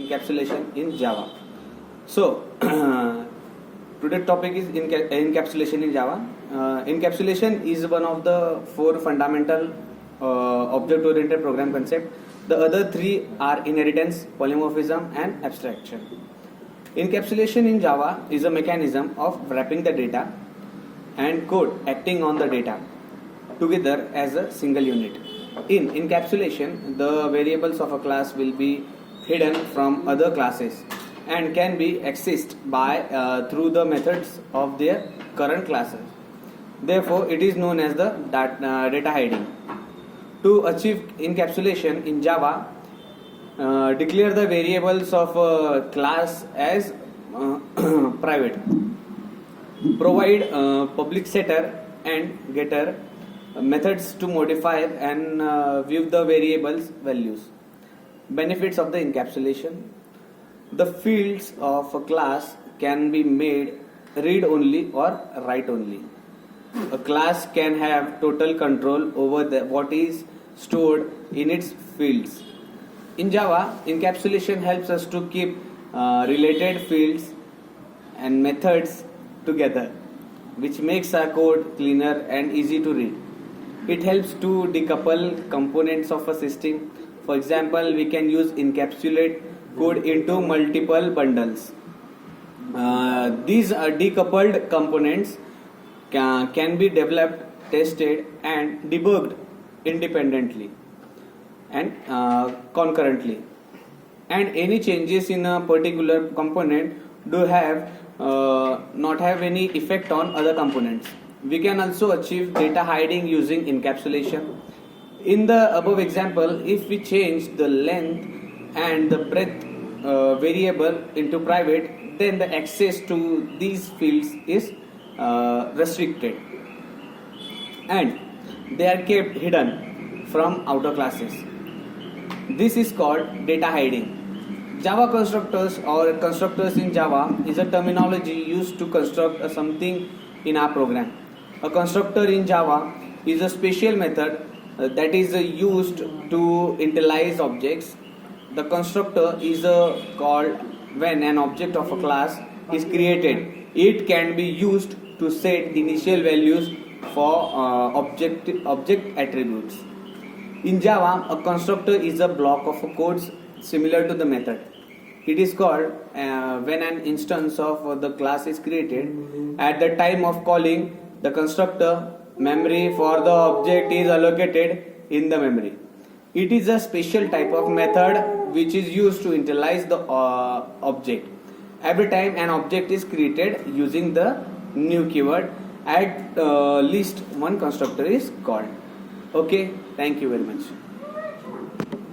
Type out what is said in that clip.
encapsulation in Java. So today's topic is encapsulation in Java. Encapsulation is one of the four fundamental object-oriented program concept. The other three are inheritance, polymorphism, and abstraction. Encapsulation in Java is a mechanism of wrapping the data and code acting on the data together as a single unit. In encapsulation, the variables of a class will be hidden from other classes and can be accessed by through the methods of their current classes. Therefore, it is known as the data hiding. To achieve encapsulation in Java, declare the variables of a class as private. Provide public setter and getter methods to modify and view the variables values. Benefits of the encapsulation: the fields of a class can be made read only or write only. A class can have total control over what is stored in its fields. In Java, encapsulation helps us to keep related fields and methods together, which makes our code cleaner and easy to read. It helps to decouple components of a system. For example, we can use encapsulate code into multiple bundles. These decoupled components can be developed, tested, and debugged independently and concurrently. And any changes in a particular component do have not have any effect on other components. We can also achieve data hiding using encapsulation. In the above example, if we change the length and the breadth variable into private, then the access to these fields is restricted and they are kept hidden from outer classes. This is called data hiding. Java constructors or constructors in Java is a terminology used to construct something in our program. A constructor in Java is a special method that is used to initialize objects. The constructor is called when an object of a class is created. It can be used to set initial values for object attributes. In Java, a constructor is a block of codes similar to the method. It is called when an instance of the class is created. At the time of calling the constructor, memory for the object is allocated in the memory. It is a special type of method which is used to initialize the object. Every time an object is created using the new keyword, at least one constructor is called. Okay, thank you very much.